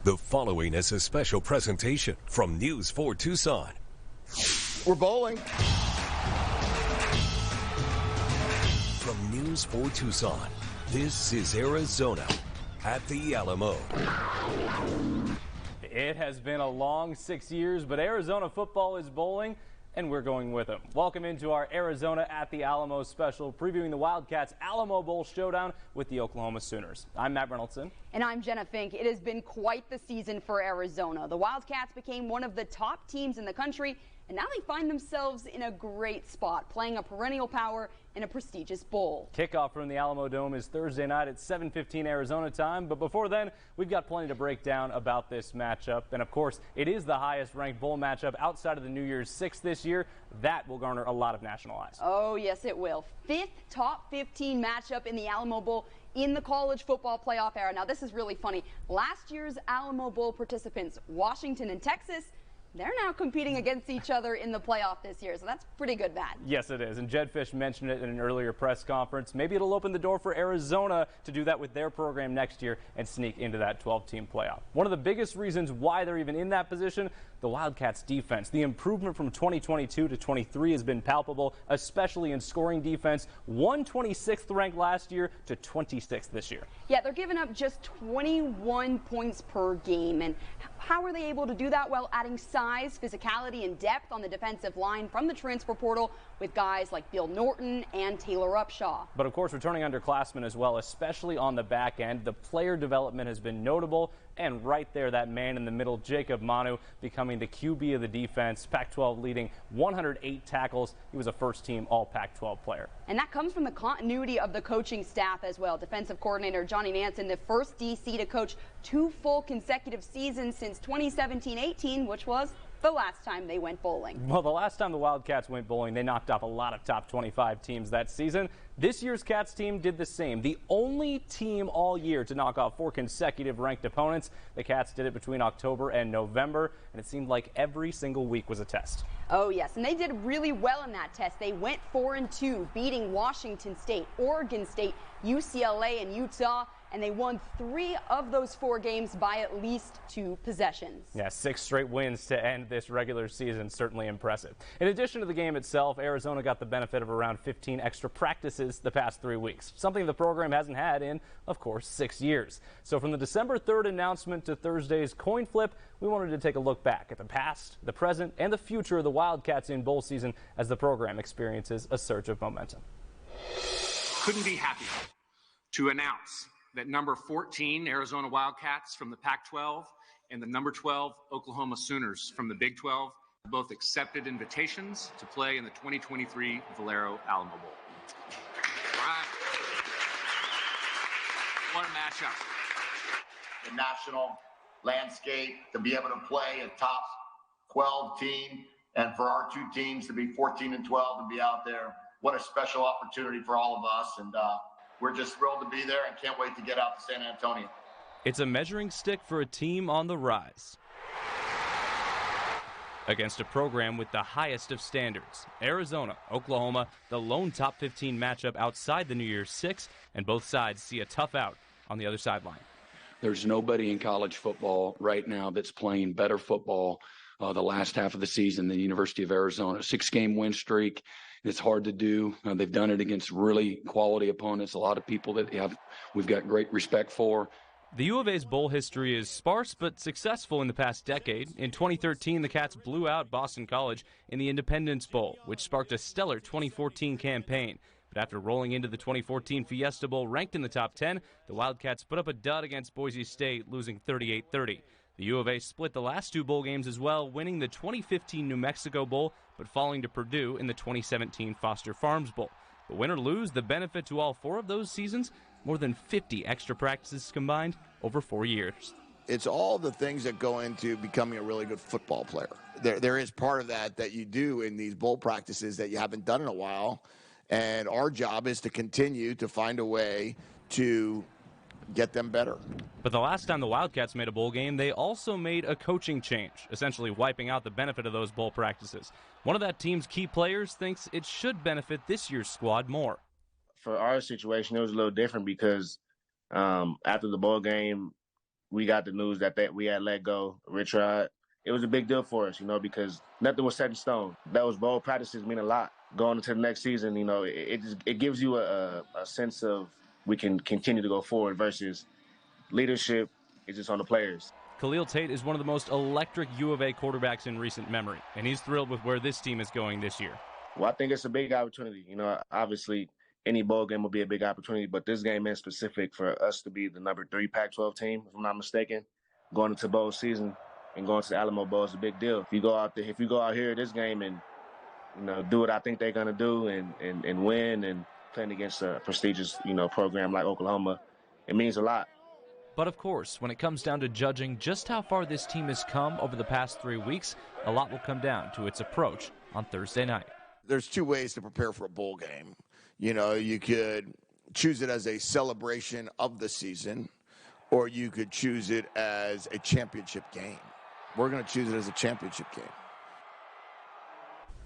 The following is a special presentation from News 4 Tucson. We're bowling. From News 4 Tucson, this is Arizona at the Alamo. It has been a long 6 years, but Arizona football is bowling, and we're going with them. Welcome into our Arizona at the Alamo special, previewing the Wildcats Alamo Bowl showdown with the Oklahoma Sooners. I'm Matt Reynoldson. And I'm Jenna Fink. It has been quite the season for Arizona. The Wildcats became one of the top teams in the country, and now they find themselves in a great spot, playing a perennial power in a prestigious bowl. Kickoff from the Alamo Dome is Thursday night at 7:15 Arizona time, but before then, we've got plenty to break down about this matchup. And of course, it is the highest ranked bowl matchup outside of the New Year's Six this year. That will garner a lot of national eyes. Oh, yes, it will. Fifth top 15 matchup in the Alamo Bowl in the college football playoff era. Now, this is really funny. Last year's Alamo Bowl participants, Washington and Texas, they're now competing against each other in the playoff this year, so that's pretty good, Matt. Yes, it is. And Jed Fish mentioned it in an earlier press conference. Maybe it'll open the door for Arizona to do that with their program next year and sneak into that 12-team playoff. One of the biggest reasons why they're even in that position, the Wildcats' defense. The improvement from 2022 to 23 has been palpable, especially in scoring defense. 126th ranked last year to 26th this year. Yeah, they're giving up just 21 points per game. And how are they able to do that? Well, adding size, physicality, and depth on the defensive line from the transfer portal with guys like Bill Norton and Taylor Upshaw. But of course, returning underclassmen as well, especially on the back end. The player development has been notable. And right there, that man in the middle, Jacob Manu, becoming the QB of the defense, Pac-12 leading 108 tackles. He was a first-team All-Pac-12 player. And that comes from the continuity of the coaching staff as well. Defensive coordinator Johnny Nansen, the first DC to coach 2 full consecutive seasons since 2017-18, which was the last time they went bowling. Well, the last time the Wildcats went bowling, they knocked off a lot of top 25 teams that season. This year's Cats team did the same. The only team all year to knock off 4 consecutive ranked opponents. The Cats did it between October and November, and it seemed like every single week was a test. Oh, yes, and they did really well in that test. They went 4-2, beating Washington State, Oregon State, UCLA, and Utah. And they won 3 of those 4 games by at least 2 possessions. Yeah, 6 straight wins to end this regular season. Certainly impressive. In addition to the game itself, Arizona got the benefit of around 15 extra practices the past 3 weeks, something the program hasn't had in, of course, 6 years. So from the December 3rd announcement to Thursday's coin flip, we wanted to take a look back at the past, the present, and the future of the Wildcats in bowl season as the program experiences a surge of momentum. Couldn't be happier to announce that number 14 Arizona Wildcats from the Pac-12 and the number 12 Oklahoma Sooners from the Big 12 both accepted invitations to play in the 2023 Valero Alamo Bowl. All right. What a matchup. The national landscape, to be able to play a top 12 team, and for our 2 teams to be 14 and 12 and be out there. What a special opportunity for all of us. And we're just thrilled to be there and can't wait to get out to San Antonio. It's a measuring stick for a team on the rise against a program with the highest of standards. Arizona, Oklahoma, the lone top 15 matchup outside the New Year's Six, and both sides see a tough out on the other sideline. There's nobody in college football right now that's playing better football the last half of the season than the University of Arizona. 6-game win streak. It's hard to do. They've done it against really quality opponents, a lot of people that we've got great respect for. The U of A's bowl history is sparse but successful in the past decade. In 2013, the Cats blew out Boston College in the Independence Bowl, which sparked a stellar 2014 campaign. But after rolling into the 2014 Fiesta Bowl ranked in the top 10, the Wildcats put up a dud against Boise State, losing 38-30. The U of A split the last 2 bowl games as well, winning the 2015 New Mexico Bowl, but falling to Purdue in the 2017 Foster Farms Bowl. But win or lose, the benefit to all 4 of those seasons, more than 50 extra practices combined over 4 years. It's all the things that go into becoming a really good football player. There is part of that you do in these bowl practices that you haven't done in a while. And our job is to continue to find a way to get them better. But the last time the Wildcats made a bowl game, they also made a coaching change, essentially wiping out the benefit of those bowl practices. One of that team's key players thinks it should benefit this year's squad more. For our situation, it was a little different because after the bowl game, we got the news that we had let go Richard, it was a big deal for us, because nothing was set in stone. Those bold practices mean a lot. Going into the next season, it gives you a sense of we can continue to go forward versus leadership is just on the players. Khalil Tate is one of the most electric U of A quarterbacks in recent memory, and he's thrilled with where this team is going this year. Well, I think it's a big opportunity. Obviously, any bowl game will be a big opportunity, but this game is specific for us to be the number 3 Pac-12 team, if I'm not mistaken. Going into bowl season and going to the Alamo Bowl is a big deal. If you go out here this game and do what I think they're gonna do and win and playing against a prestigious program like Oklahoma, it means a lot. But of course, when it comes down to judging just how far this team has come over the past 3 weeks, a lot will come down to its approach on Thursday night. There's 2 ways to prepare for a bowl game. You could choose it as a celebration of the season, or you could choose it as a championship game. We're going to choose it as a championship game.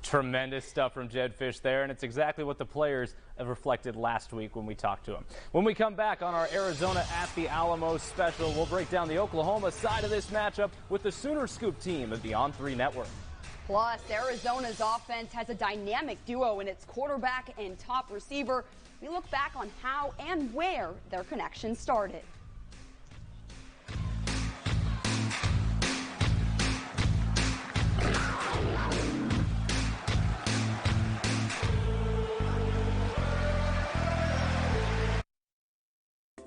Tremendous stuff from Jedd Fisch there, and it's exactly what the players have reflected last week when we talked to him. When we come back on our Arizona at the Alamo special, we'll break down the Oklahoma side of this matchup with the Sooner Scoop team of the On3 Network. Plus, Arizona's offense has a dynamic duo in its quarterback and top receiver. We look back on how and where their connection started.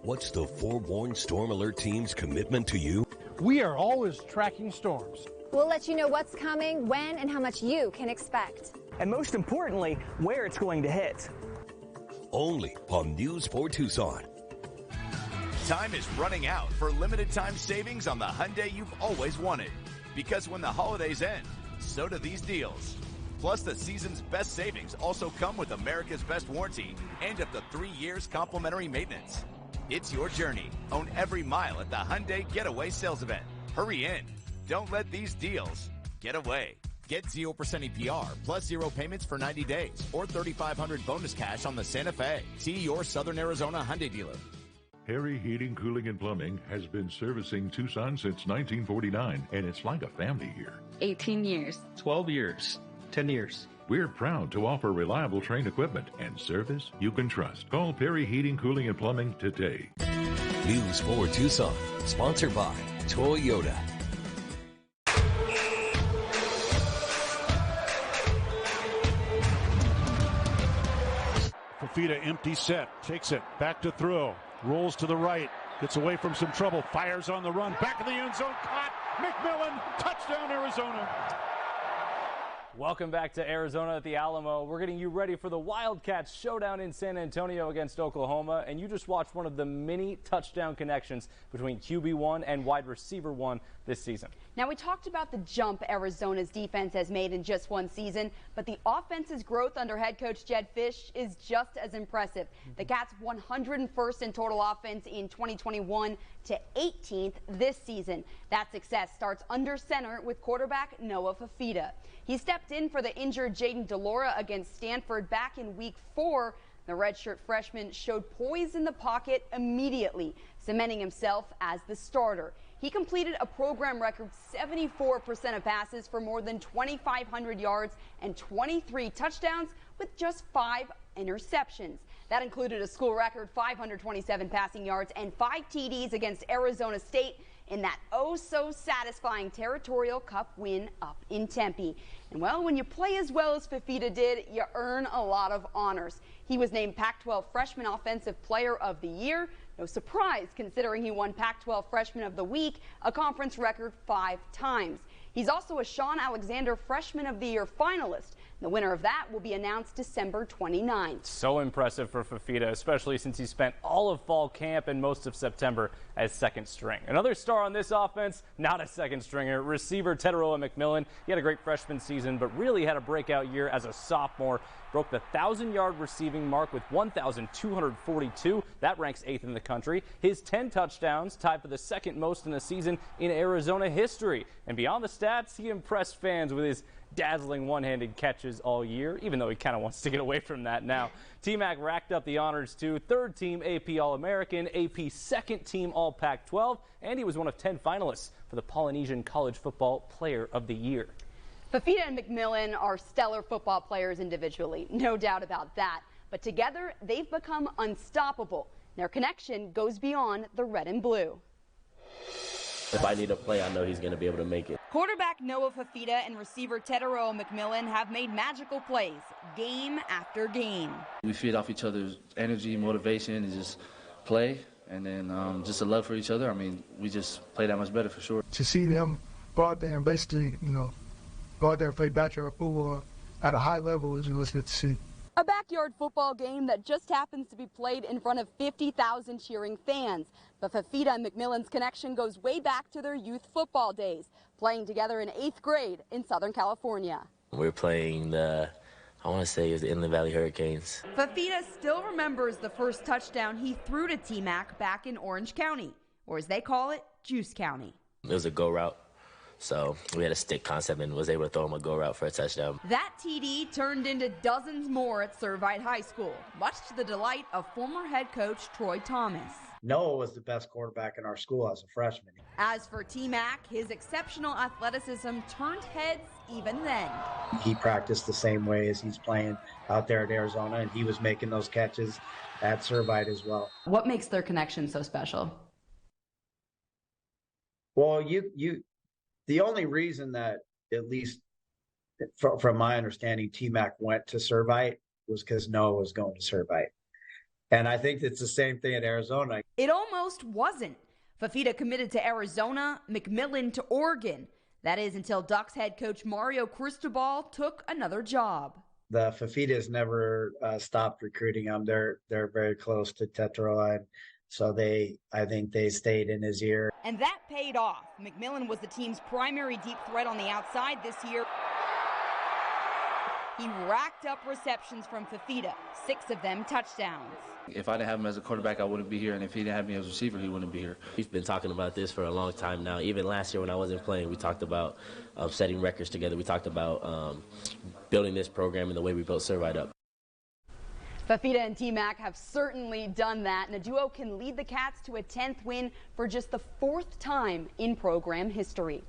What's the Forewarn Storm Alert team's commitment to you? We are always tracking storms. We'll let you know what's coming, when, and how much you can expect. And most importantly, where it's going to hit. Only on News 4 Tucson. Time is running out for limited time savings on the Hyundai you've always wanted. Because when the holidays end, so do these deals. Plus, the season's best savings also come with America's best warranty and up to 3 years complimentary maintenance. It's your journey. Own every mile at the Hyundai Getaway Sales Event. Hurry in. Don't let these deals get away. Get 0% APR plus 0 payments for 90 days or $3,500 bonus cash on the Santa Fe. See your Southern Arizona Hyundai dealer. Harry Heating, Cooling, and Plumbing has been servicing Tucson since 1949, and it's like a family here. 18 years. 12 years. 10 years. We're proud to offer reliable Trane equipment and service you can trust. Call Perry Heating, Cooling, and Plumbing today. News 4 Tucson, sponsored by Toyota. Fafita empty set, takes it, back to throw, rolls to the right, gets away from some trouble, fires on the run, back in the end zone, caught, McMillan, touchdown Arizona. Welcome back to Arizona at the Alamo. We're getting you ready for the Wildcats showdown in San Antonio against Oklahoma, and you just watched one of the many touchdown connections between QB1 and wide receiver 1 this season. Now, we talked about the jump Arizona's defense has made in just one season, but the offense's growth under head coach Jedd Fisch is just as impressive. The Cats 101st in total offense in 2021 to 18th this season. That success starts under center with quarterback Noah Fafita. He stepped in for the injured Jaden DeLaura against Stanford back in week 4. The redshirt freshman showed poise in the pocket immediately, cementing himself as the starter. He completed a program record 74% of passes for more than 2,500 yards and 23 touchdowns with just 5 interceptions. That included a school record 527 passing yards and 5 TDs against Arizona State in that oh-so-satisfying Territorial Cup win up in Tempe. And, well, when you play as well as Fafita did, you earn a lot of honors. He was named Pac-12 Freshman Offensive Player of the Year. No surprise, considering he won Pac-12 Freshman of the Week, a conference record 5 times. He's also a Sean Alexander Freshman of the Year finalist. The winner of that will be announced December 29th. So impressive for Fafita, especially since he spent all of fall camp and most of September as second string. Another star on this offense, not a second stringer, receiver Teteroa McMillan. He had a great freshman season, but really had a breakout year as a sophomore. Broke the 1,000-yard receiving mark with 1,242. That ranks 8th in the country. His 10 touchdowns tied for the second most in a season in Arizona history. And beyond the stats, he impressed fans with his dazzling one-handed catches all year, even though he kind of wants to get away from that now. T-Mac racked up the honors too. Third-team AP All-American, AP second-team All-Pac-12, and he was one of 10 finalists for the Polynesian College Football Player of the Year. Fafita and McMillan are stellar football players individually, no doubt about that. But together, they've become unstoppable. Their connection goes beyond the red and blue. If I need a play, I know he's going to be able to make it. Quarterback Noah Fafita and receiver Tetero McMillan have made magical plays game after game. We feed off each other's energy, motivation, and just play. And then just a love for each other. I mean, we just play that much better for sure. To see them go out there and basically, go out there and play backyard football at a high level is good to see. A backyard football game that just happens to be played in front of 50,000 cheering fans. But Fafita and McMillan's connection goes way back to their youth football days, playing together in 8th grade in Southern California. We're playing I want to say it was the Inland Valley Hurricanes. Fafita still remembers the first touchdown he threw to T-Mac back in Orange County, or as they call it, Juice County. It was a go route. So we had a stick concept and was able to throw him a go route for a touchdown. That TD turned into dozens more at Servite High School, much to the delight of former head coach Troy Thomas. Noah was the best quarterback in our school as a freshman. As for T-Mac, his exceptional athleticism turned heads even then. He practiced the same way as he's playing out there at Arizona, and he was making those catches at Servite as well. What makes their connection so special? Well, the only reason that, at least from my understanding, T-Mac went to Servite was because Noah was going to Servite. And I think it's the same thing at Arizona. It almost wasn't. Fafita committed to Arizona, McMillan to Oregon. That is until Ducks head coach Mario Cristobal took another job. The Fafitas never stopped recruiting him. They're very close to Tetero, and so I think they stayed in his ear. And that paid off. McMillan was the team's primary deep threat on the outside this year. He racked up receptions from Fafita, 6 of them touchdowns. If I didn't have him as a quarterback, I wouldn't be here. And if he didn't have me as a receiver, he wouldn't be here. We've been talking about this for a long time now. Even last year when I wasn't playing, we talked about setting records together. We talked about building this program and the way we built Servite up. Fafita and T-Mac have certainly done that, and the duo can lead the Cats to a 10th win for just the 4th time in program history.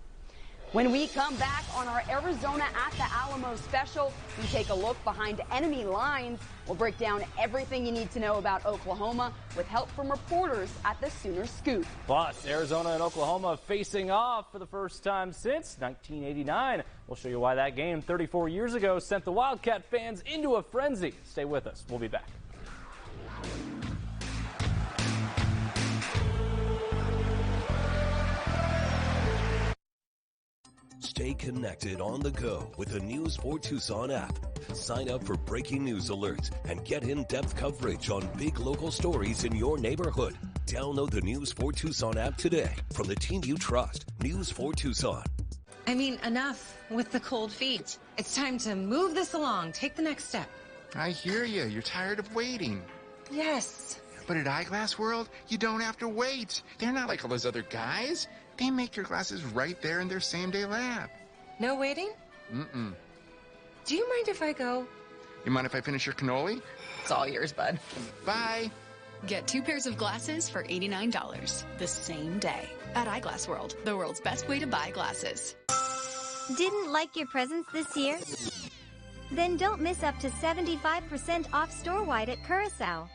When we come back on our Arizona at the Alamo special, we take a look behind enemy lines. We'll break down everything you need to know about Oklahoma with help from reporters at the Sooner Scoop. Plus, Arizona and Oklahoma facing off for the first time since 1989. We'll show you why that game 34 years ago sent the Wildcat fans into a frenzy. Stay with us. We'll be back. Stay connected on the go with the News 4 Tucson app. Sign up for breaking news alerts and get in-depth coverage on big local stories in your neighborhood. Download the News 4 Tucson app today from the team you trust. News 4 Tucson. I mean, enough with the cold feet. It's time to move this along. Take the next step. I hear you. You're tired of waiting. Yes. But at Eyeglass World, you don't have to wait. They're not like all those other guys. They make your glasses right there in their same-day lab. No waiting? Mm-mm. Do you mind if I go? You mind if I finish your cannoli? It's all yours, bud. Bye. Get 2 pairs of glasses for $89 the same day at Eyeglass World, the world's best way to buy glasses. Didn't like your presents this year? Then don't miss up to 75% off store-wide at Curacao.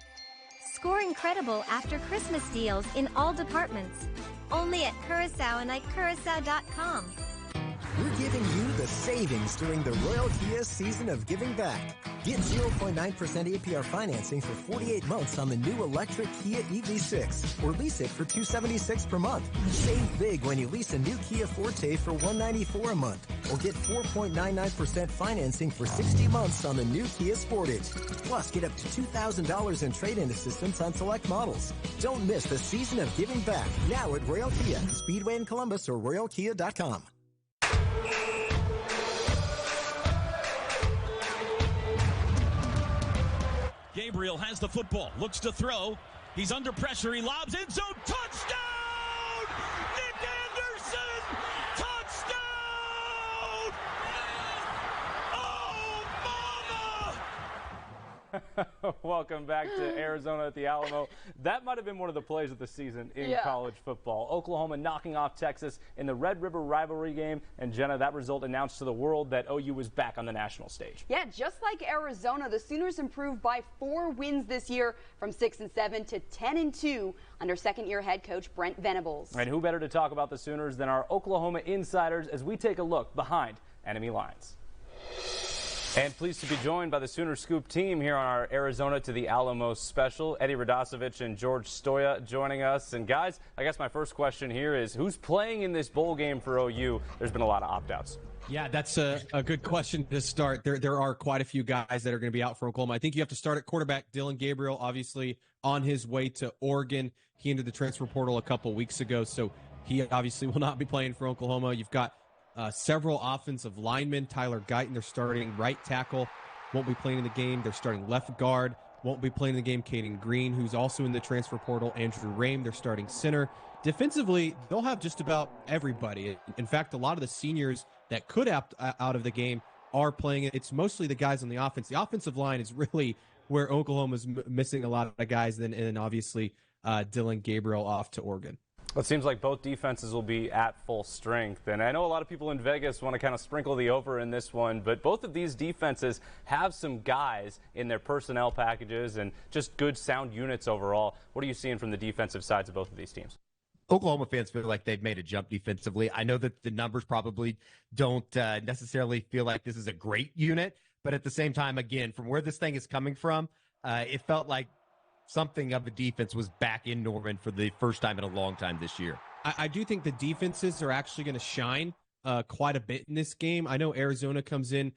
Score incredible after Christmas deals in all departments. Only at Curacao and at Curacao.com. We're giving you the savings during the Royal Kia season of giving back. Get 0.9% APR financing for 48 months on the new electric Kia EV6 or lease it for $276 per month. Save big when you lease a new Kia Forte for $194 a month or get 4.99% financing for 60 months on the new Kia Sportage. Plus, get up to $2,000 in trade-in assistance on select models. Don't miss the season of giving back now at Royal Kia, Speedway in Columbus or RoyalKia.com. Gabriel has the football, looks to throw, He's under pressure. He lobs end zone. Touchdown! Nick Anderson! Touchdown! Oh, mama! Welcome back to Arizona at the Alamo. That might have been one of the plays of the season in college football. Oklahoma knocking off Texas in the Red River rivalry game. And Jenna, that result announced to the world that OU was back on the national stage. Yeah, just like Arizona, the Sooners improved by 4 wins this year from 6-7 to 10-2 under second-year head coach Brent Venables. And who better to talk about the Sooners than our Oklahoma insiders as we take a look behind enemy lines. And pleased to be joined by the Sooner Scoop team here on our Arizona to the Alamo special. Eddie Radosevich and George Stoya joining us. And guys, I guess my first question here is who's playing in this bowl game for OU? There's been a lot of opt-outs. Yeah, that's a good question to start. There are quite a few guys that are going to be out for Oklahoma. I think you have to start at quarterback. Dylan Gabriel, obviously on his way to Oregon. He entered the transfer portal a couple weeks ago, so he obviously will not be playing for Oklahoma. You've got several offensive linemen. Tyler Guyton, they're starting right tackle, won't be playing in the game. They're starting left guard, won't be playing in the game. Caden Green, who's also in the transfer portal. Andrew Rame, they're starting center. Defensively, they'll have just about everybody. In fact, a lot of the seniors that could opt out of the game are playing it. It's mostly the guys on the offense. The offensive line is really where Oklahoma's missing a lot of guys, and obviously Dylan Gabriel off to Oregon. Well, it seems like both defenses will be at full strength. And I know a lot of people in Vegas want to kind of sprinkle the over in this one, but both of these defenses have some guys in their personnel packages and just good, sound units overall. What are you seeing from the defensive sides of both of these teams? Oklahoma fans feel like they've made a jump defensively. I know that the numbers probably don't necessarily feel like this is a great unit, but at the same time, again, from where this thing is coming from, it felt like something of a defense was back in Norman for the first time in a long time this year. I do think the defenses are actually going to shine quite a bit in this game. I know Arizona comes in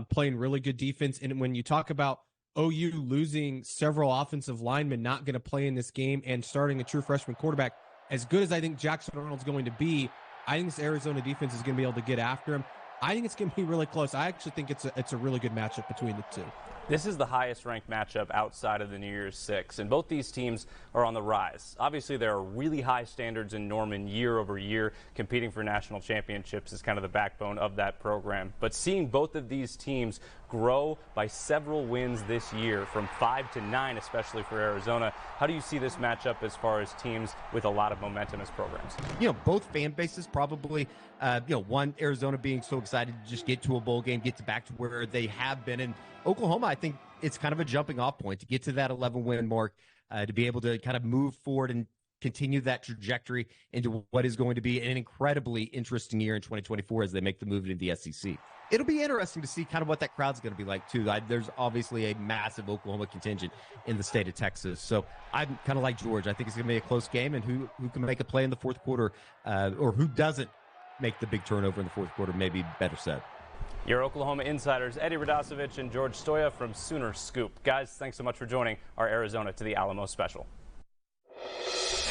playing really good defense, and when you talk about OU losing several offensive linemen not going to play in this game and starting a true freshman quarterback, as good as I think Jackson Arnold's going to be, I think this Arizona defense is going to be able to get after him. I think it's going to be really close. I actually think it's a really good matchup between the two. This is the highest ranked matchup outside of the New Year's Six, and both these teams are on the rise. Obviously, there are really high standards in Norman year over year. Competing for national championships is kind of the backbone of that program. But seeing both of these teams grow by several wins this year, from 5 to 9, especially for Arizona, how do you see this matchup as far as teams with a lot of momentum as programs? You know, both fan bases probably, one, Arizona being so excited to just get to a bowl game, get back to where they have been, and Oklahoma, I think it's kind of a jumping off point to get to that 11-win mark, to be able to kind of move forward and continue that trajectory into what is going to be an incredibly interesting year in 2024 as they make the move into the SEC. It'll be interesting to see kind of what that crowd's going to be like, too. There's obviously a massive Oklahoma contingent in the state of Texas. So I'm kind of like George. I think it's going to be a close game, and who can make a play in the fourth quarter, or who doesn't make the big turnover in the fourth quarter, maybe better said. Your Oklahoma insiders, Eddie Radosevich and George Stoya from Sooner Scoop. Guys, thanks so much for joining our Arizona to the Alamo special.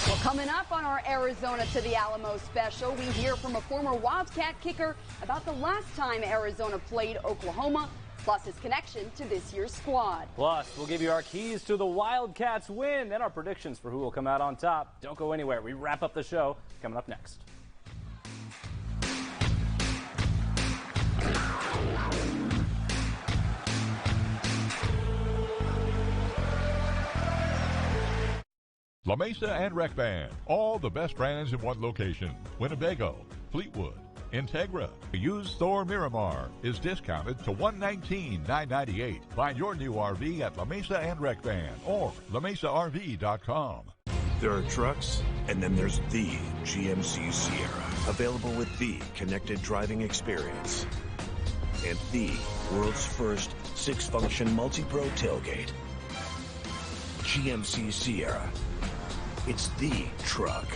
Well, coming up on our Arizona to the Alamo special, we hear from a former Wildcat kicker about the last time Arizona played Oklahoma, plus his connection to this year's squad. Plus, we'll give you our keys to the Wildcats win and our predictions for who will come out on top. Don't go anywhere. We wrap up the show coming up next. La Mesa and Rec Band, all the best brands in one location. Winnebago, Fleetwood, Integra. Used Thor Miramar is discounted to $119,998. Find your new RV at La Mesa and Rec Band or LaMesaRV.com. There are trucks, and then there's the GMC Sierra, available with the connected driving experience and the world's first 6-function multi-pro tailgate. GMC Sierra. It's the truck.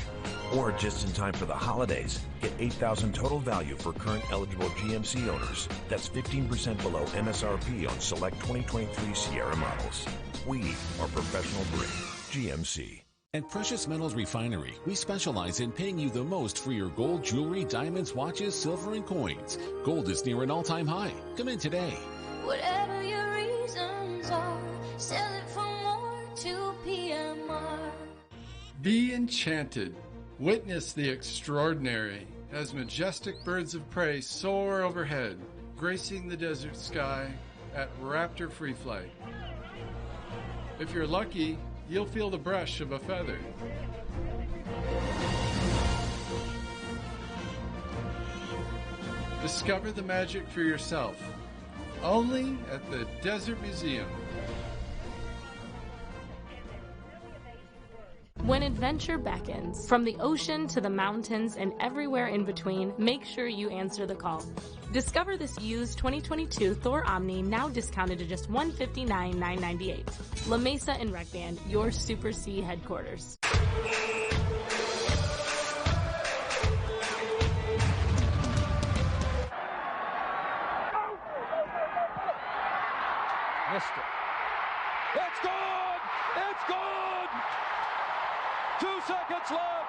Or just in time for the holidays, get $8,000 total value for current eligible GMC owners. That's 15% below MSRP on select 2023 Sierra models. We are professional breed. GMC. At Precious Metals Refinery, we specialize in paying you the most for your gold jewelry, diamonds, watches, silver, and coins. Gold is near an all-time high. Come in today. Whatever your reasons are, sell it for more to PMR. Be enchanted. Witness the extraordinary as majestic birds of prey soar overhead, gracing the desert sky at Raptor Free Flight. If you're lucky, you'll feel the brush of a feather. Discover the magic for yourself, only at the Desert Museum. When adventure beckons, from the ocean to the mountains and everywhere in between, make sure you answer the call. Discover this used 2022 Thor Omni, now discounted to just $159,998. La Mesa and Rec Band, your Super C headquarters. Missed it. It's good! It's good! 2 seconds left.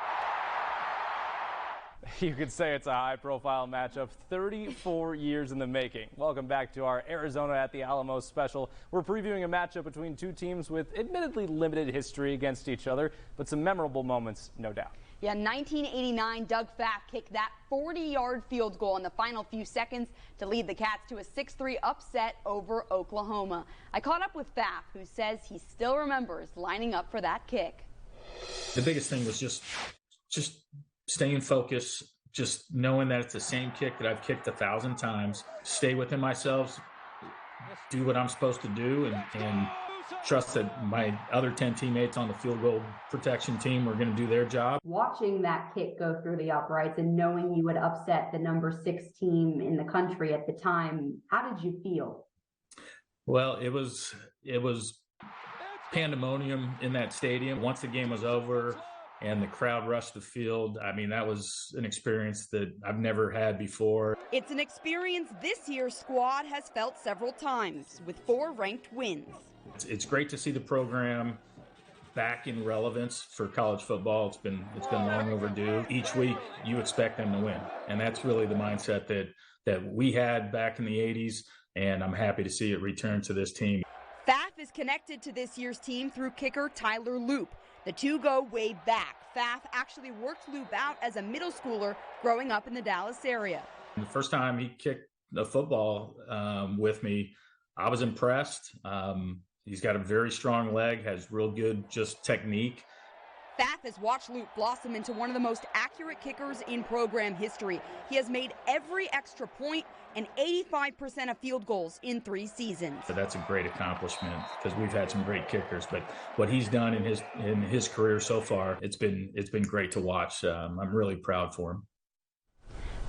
You could say it's a high-profile matchup, 34 years in the making. Welcome back to our Arizona at the Alamo special. We're previewing a matchup between two teams with admittedly limited history against each other, but some memorable moments, no doubt. Yeah, 1989, Doug Pfaff kicked that 40-yard field goal in the final few seconds to lead the Cats to a 6-3 upset over Oklahoma. I caught up with Pfaff, who says he still remembers lining up for that kick. The biggest thing was just staying focused, just knowing that it's the same kick that I've kicked 1,000 times, stay within myself, do what I'm supposed to do, and trust that my other 10 teammates on the field goal protection team were going to do their job. Watching that kick go through the uprights and knowing you would upset the number 6 team in the country at the time, how did you feel? Well, it was pandemonium in that stadium. Once the game was over and the crowd rushed the field, I mean, that was an experience that I've never had before. It's an experience this year's squad has felt several times with 4 ranked wins. It's great to see the program back in relevance for college football. It's been long overdue. Each week you expect them to win, and that's really the mindset that we had back in the 80s, and I'm happy to see it return to this team. Pfaff is connected to this year's team through kicker Tyler Loop. The two go way back. Pfaff actually worked Loop out as a middle schooler growing up in the Dallas area. The first time he kicked a football with me, I was impressed. He's got a very strong leg, has real good just technique. Pfaff has watched Loop blossom into one of the most accurate kickers in program history. He has made every extra point and 85% of field goals in 3 seasons. So that's a great accomplishment because we've had some great kickers, but what he's done in his career so far, it's been great to watch. I'm really proud for him.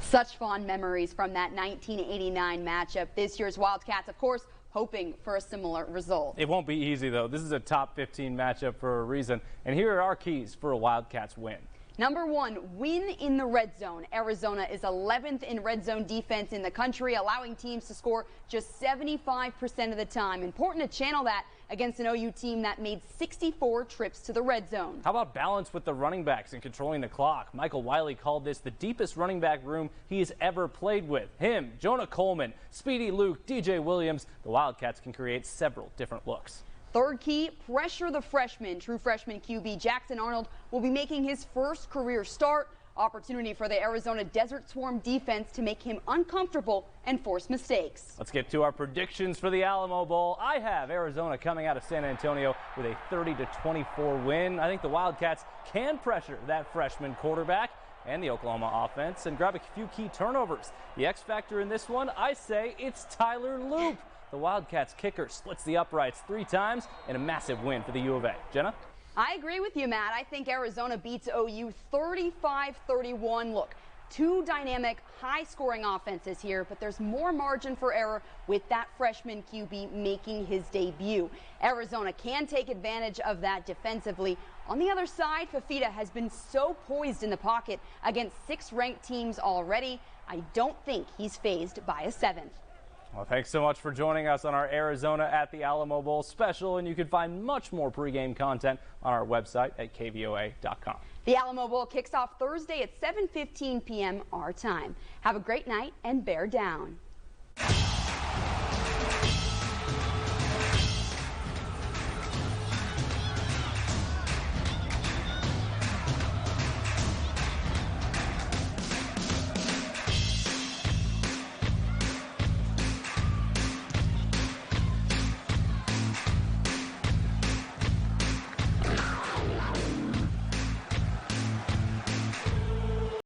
Such fond memories from that 1989 matchup. This year's Wildcats, of course, hoping for a similar result. It won't be easy, though. This is a top 15 matchup for a reason. And here are our keys for a Wildcats win. Number 1, win in the red zone. Arizona is 11th in red zone defense in the country, allowing teams to score just 75% of the time. Important to channel that against an OU team that made 64 trips to the red zone. How about balance with the running backs and controlling the clock? Michael Wiley called this the deepest running back room he has ever played with. Him, Jonah Coleman, Speedy Luke, DJ Williams. The Wildcats can create several different looks. Third key, pressure the freshman. True freshman QB Jackson Arnold will be making his first career start. Opportunity for the Arizona Desert Swarm defense to make him uncomfortable and force mistakes. Let's get to our predictions for the Alamo Bowl. I have Arizona coming out of San Antonio with a 30-24 win. I think the Wildcats can pressure that freshman quarterback and the Oklahoma offense and grab a few key turnovers. The X factor in this one, I say it's Tyler Loop. The Wildcats kicker splits the uprights 3 times in a massive win for the U of A. Jenna? I agree with you, Matt. I think Arizona beats OU 35-31. Look, 2 dynamic, high-scoring offenses here, but there's more margin for error with that freshman QB making his debut. Arizona can take advantage of that defensively. On the other side, Fafita has been so poised in the pocket against 6 ranked teams already. I don't think he's fazed by a 7th. Well, thanks so much for joining us on our Arizona at the Alamo Bowl special, and you can find much more pregame content on our website at KVOA.com. The Alamo Bowl kicks off Thursday at 7:15 p.m. our time. Have a great night and bear down.